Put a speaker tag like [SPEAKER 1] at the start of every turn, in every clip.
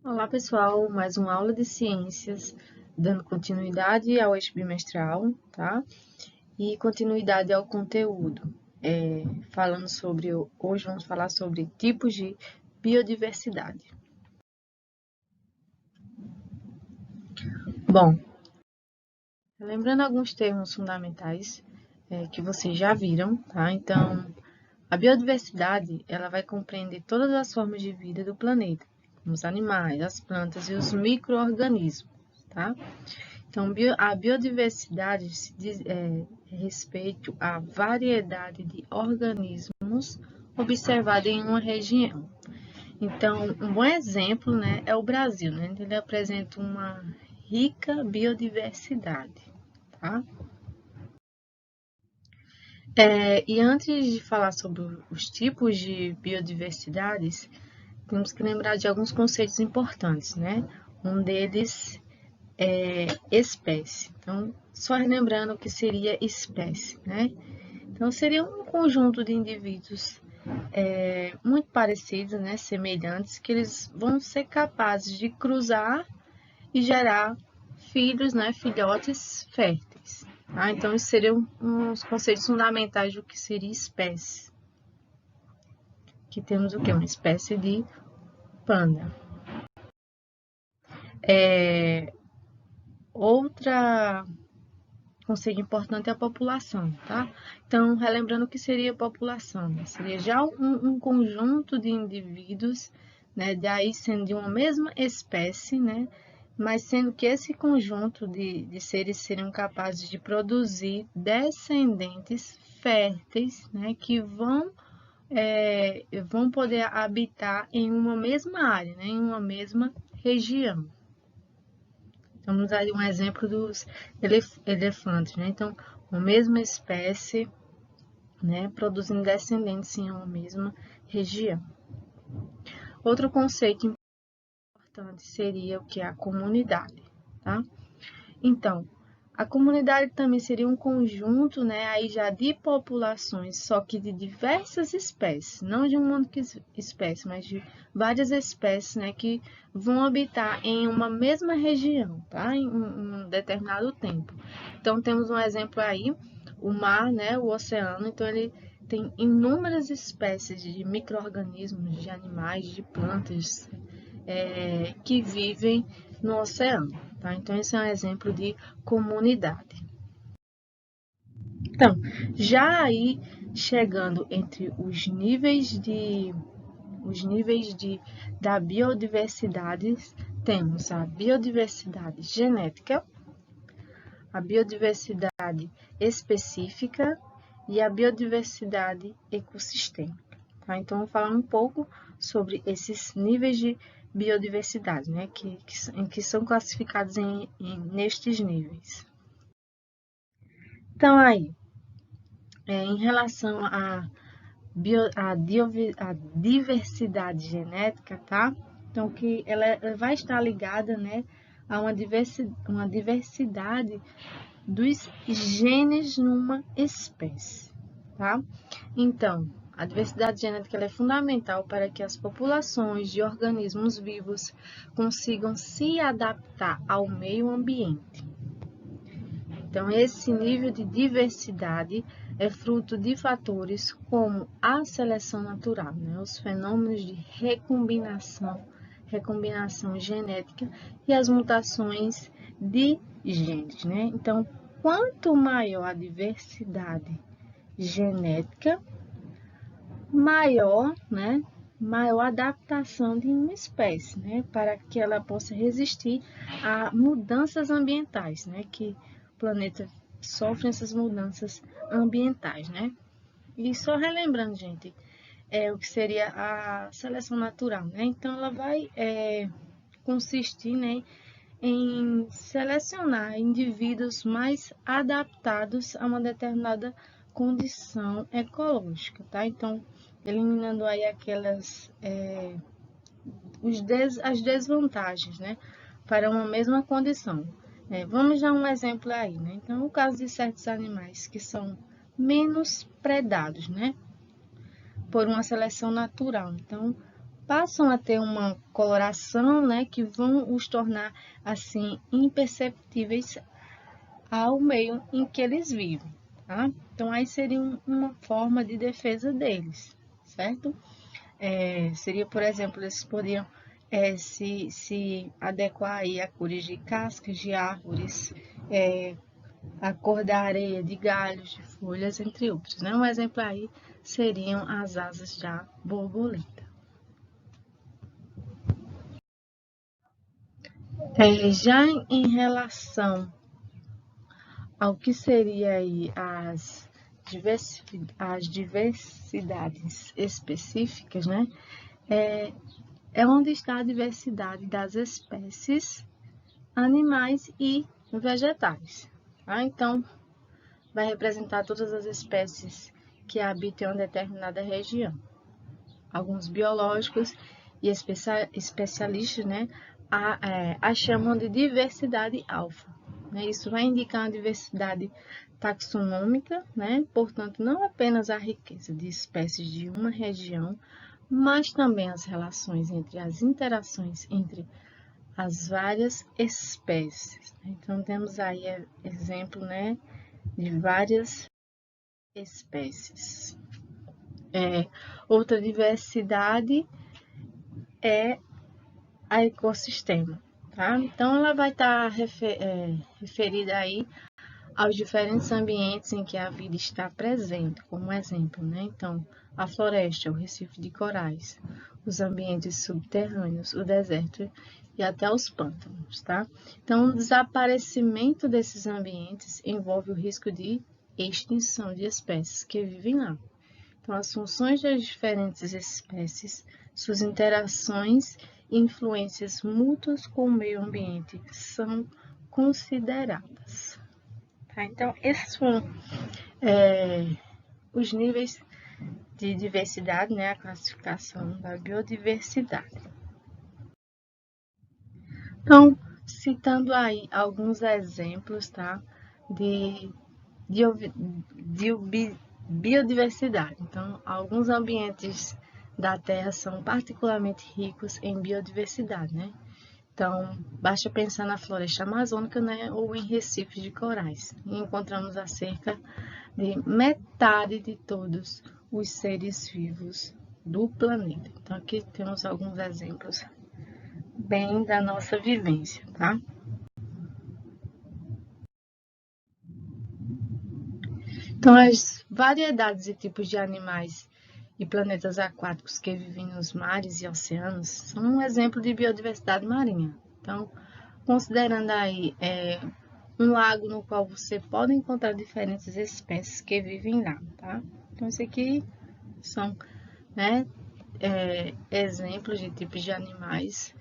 [SPEAKER 1] Olá, pessoal, mais uma aula de ciências, dando continuidade ao eixo bimestral, tá? E continuidade ao conteúdo. Falando sobre, hoje vamos falar sobre tipos de biodiversidade. Bom, lembrando alguns termos fundamentais que vocês já viram, tá? Então, a biodiversidade, ela vai compreender todas as formas de vida do planeta, como os animais, as plantas e os micro-organismos, tá? Então, a biodiversidade se diz respeito à variedade de organismos observada em uma região. Então, um bom exemplo, né, é o Brasil, né? Ele apresenta uma rica biodiversidade, tá? E antes de falar sobre os tipos de biodiversidades, temos que lembrar de alguns conceitos importantes, né? Um deles espécie. Então, só relembrando o que seria espécie, né? Então, seria um conjunto de indivíduos muito parecidos, né? Semelhantes, que eles vão ser capazes de cruzar e gerar filhos, né? Filhotes férteis. Tá? Então, esses seriam uns conceitos fundamentais do que seria espécie. Que temos o quê? Uma espécie de panda. Outra conceito importante é a população, tá? Então, relembrando o que seria a população, né? Seria já um conjunto de indivíduos, né? Daí sendo de uma mesma espécie, né? Mas sendo que esse conjunto de seres seriam capazes de produzir descendentes férteis, né? Que vão poder habitar em uma mesma área, né? Em uma mesma região. Vamos dar um exemplo dos elefantes, né? Então, uma mesma espécie, né, produzindo descendentes em uma mesma região. Outro conceito importante seria o que é a comunidade, tá? Então, a comunidade também seria um conjunto, né, aí já de populações, só que de diversas espécies, não de uma única espécie, mas de várias espécies, né, que vão habitar em uma mesma região, tá, em um determinado tempo. Então, temos um exemplo aí, o mar, né, o oceano, então ele tem inúmeras espécies de micro-organismos, de animais, de plantas, que vivem no oceano. Tá? Então, esse é um exemplo de comunidade. Então, já aí chegando entre da biodiversidade, temos a biodiversidade genética, a biodiversidade específica e a biodiversidade ecossistêmica. Tá? Então, vou falar um pouco sobre esses níveis de biodiversidade, né, que são classificados nestes níveis. Então, aí, em relação à diversidade genética, tá? Então, que ela vai estar ligada, né, a uma diversidade dos genes numa espécie, tá? Então, a diversidade genética ela é fundamental para que as populações de organismos vivos consigam se adaptar ao meio ambiente. Então, esse nível de diversidade é fruto de fatores como a seleção natural, né? Os fenômenos de recombinação genética e as mutações de genes, né? Então, quanto maior a diversidade genética, maior, né? Maior a adaptação de uma espécie, né? Para que ela possa resistir a mudanças ambientais, né? Que o planeta sofre essas mudanças ambientais, né? E só relembrando, gente, o que seria a seleção natural, né? Então, ela vai consistir, né, em selecionar indivíduos mais adaptados a uma determinada condição ecológica, tá? Então, eliminando aí as desvantagens, né, para uma mesma condição. Vamos dar um exemplo aí, né? Então, o caso de certos animais que são menos predados, né, por uma seleção natural. Então, passam a ter uma coloração, né, que vão os tornar, assim, imperceptíveis ao meio em que eles vivem, tá? Então, aí seria uma forma de defesa deles, certo? Seria, por exemplo, eles poderiam se adequar aí a cores de cascas de árvores, a cor da areia, de galhos, de folhas, entre outros, né? Um exemplo aí seriam as asas da borboleta. Já em relação ao que seria aí as diversidades específicas, né? É onde está a diversidade das espécies animais e vegetais. Tá? Então, vai representar todas as espécies que habitam em uma determinada região. Alguns biológicos e especialistas, né, a chamam de diversidade alfa. Né? Isso vai indicar a diversidade taxonômica, né? Portanto, não apenas a riqueza de espécies de uma região, mas também as relações entre as interações entre as várias espécies. Então, temos aí exemplo, né, de várias espécies. Outra diversidade é a ecossistema, tá? Então, ela vai estar referida aí aos diferentes ambientes em que a vida está presente, como exemplo, né? Então, a floresta, o recife de corais, os ambientes subterrâneos, o deserto e até os pântanos, tá? Então, o desaparecimento desses ambientes envolve o risco de extinção de espécies que vivem lá. Então, as funções das diferentes espécies, suas interações e influências mútuas com o meio ambiente são consideradas. Tá? Então, esses foram os níveis de diversidade, né? A classificação da biodiversidade. Então, citando aí alguns exemplos, tá? De, de biodiversidade. Então, alguns ambientes da Terra são particularmente ricos em biodiversidade, né? Então, basta pensar na floresta amazônica, né, ou em recifes de corais. E encontramos a cerca de metade de todos os seres vivos do planeta. Então, aqui temos alguns exemplos bem da nossa vivência, tá? Então, as variedades e tipos de animais e planetas aquáticos que vivem nos mares e oceanos são um exemplo de biodiversidade marinha. Então, considerando aí um lago no qual você pode encontrar diferentes espécies que vivem lá, tá? Então, isso aqui são, né, exemplos de tipos de animais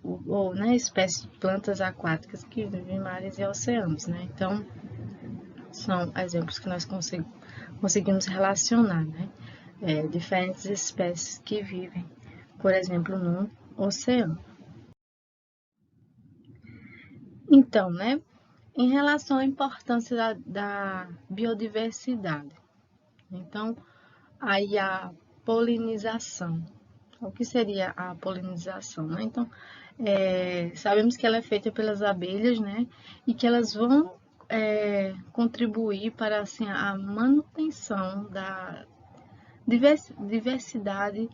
[SPEAKER 1] ou né, espécies de plantas aquáticas que vivem em mares e oceanos, né? Então, são exemplos que nós conseguimos relacionar, né? Diferentes espécies que vivem, por exemplo, no oceano. Então, né? Em relação à importância da biodiversidade, então, aí a polinização. O que seria a polinização, né? Então, sabemos que ela é feita pelas abelhas, né? E que elas vão contribuir para assim, a manutenção da diversidade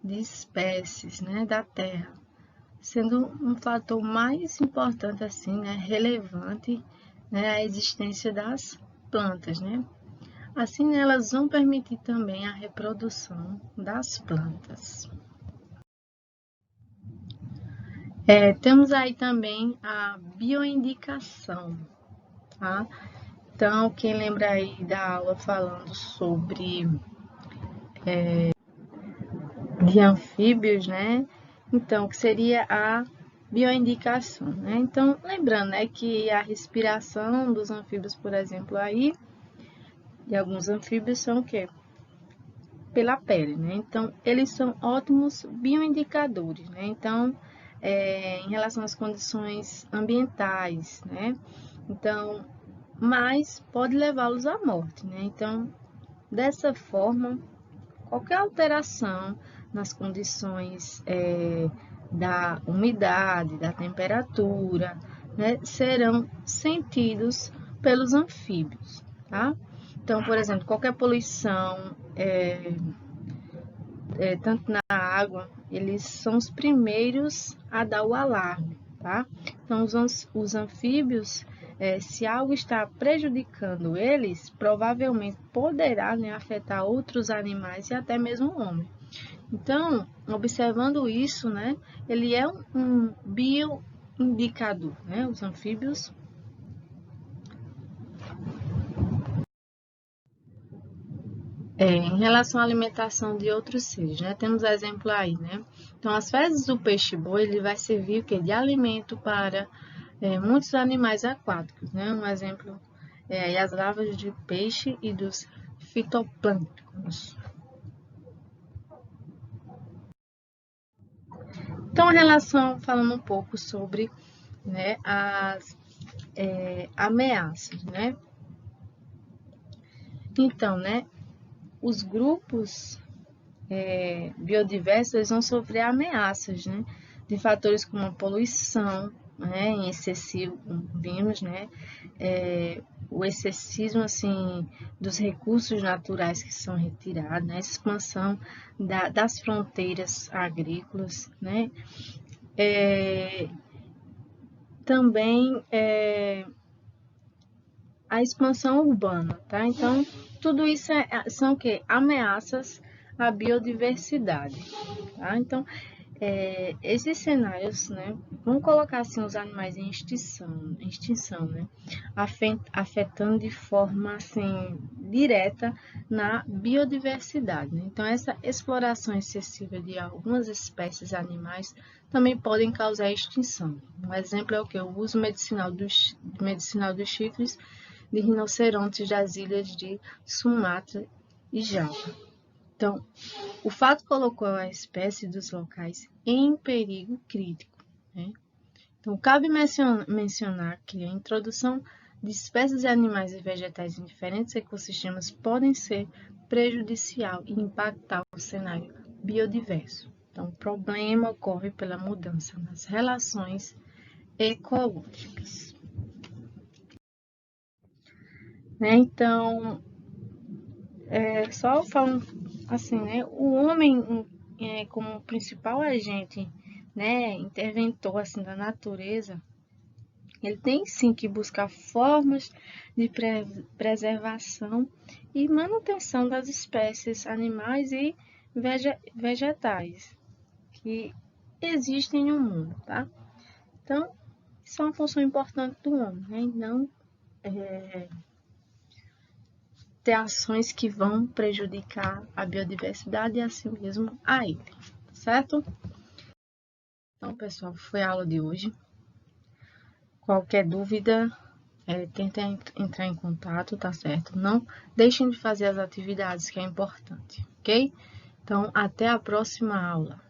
[SPEAKER 1] de espécies, né, da Terra, sendo um fator mais importante assim, né, relevante, né, a existência das plantas, né? Assim, né, elas vão permitir também a reprodução das plantas. Temos aí também a bioindicação, tá? Então, quem lembra aí da aula falando sobre de anfíbios, né? Então, que seria a bioindicação, né? Então, lembrando, né, que a respiração dos anfíbios, por exemplo, aí, de alguns anfíbios são o quê? Pela pele, né? Então, eles são ótimos bioindicadores, né? Então, em relação às condições ambientais, né? Então, mas pode levá-los à morte, né? Então, dessa forma, qualquer alteração nas condições da umidade, da temperatura, né, serão sentidos pelos anfíbios, tá? Então, por exemplo, qualquer poluição, tanto na água, eles são os primeiros a dar o alarme, tá? Então, os anfíbios, se algo está prejudicando eles, provavelmente poderá, né, afetar outros animais e até mesmo o homem. Então, observando isso, né, ele é um bioindicador, né, os anfíbios. Em relação à alimentação de outros seres, né, temos exemplo aí, né. Então, as fezes do peixe-boi, ele vai servir o quê? De alimento para muitos animais aquáticos, né, um exemplo é as larvas de peixe e dos fitoplânctons. Então, a relação, falando um pouco sobre, né, as ameaças, né. Então, né, os grupos biodiversos eles vão sofrer ameaças, né, de fatores como a poluição, né, em excessivo, vimos, né, o excessismo assim dos recursos naturais que são retirados, né, a expansão das fronteiras agrícolas, né, também a expansão urbana, tá? Então, tudo isso são o quê? Ameaças à biodiversidade, tá? Então, esses cenários, né, vamos colocar assim os animais em extinção, né, afetando de forma assim direta na biodiversidade, né? Então, essa exploração excessiva de algumas espécies animais também podem causar extinção. Um exemplo é o que? O uso medicinal dos chifres de rinocerontes das ilhas de Sumatra e Java. Então, o fato colocou a espécie dos locais em perigo crítico, né? Então, cabe mencionar que a introdução de espécies de animais e vegetais em diferentes ecossistemas podem ser prejudicial e impactar o cenário biodiverso. Então, o problema ocorre pela mudança nas relações ecológicas, né? Então, só falando assim, né? O homem como principal agente, né, interventor assim da natureza, ele tem sim que buscar formas de preservação e manutenção das espécies animais e vegetais que existem no mundo, tá? Então, isso é uma função importante do homem, né? Não ter ações que vão prejudicar a biodiversidade e assim mesmo a ele, certo? Então, pessoal, foi a aula de hoje. Qualquer dúvida, tenta entrar em contato, tá certo? Não deixem de fazer as atividades, que é importante, ok? Então, até a próxima aula.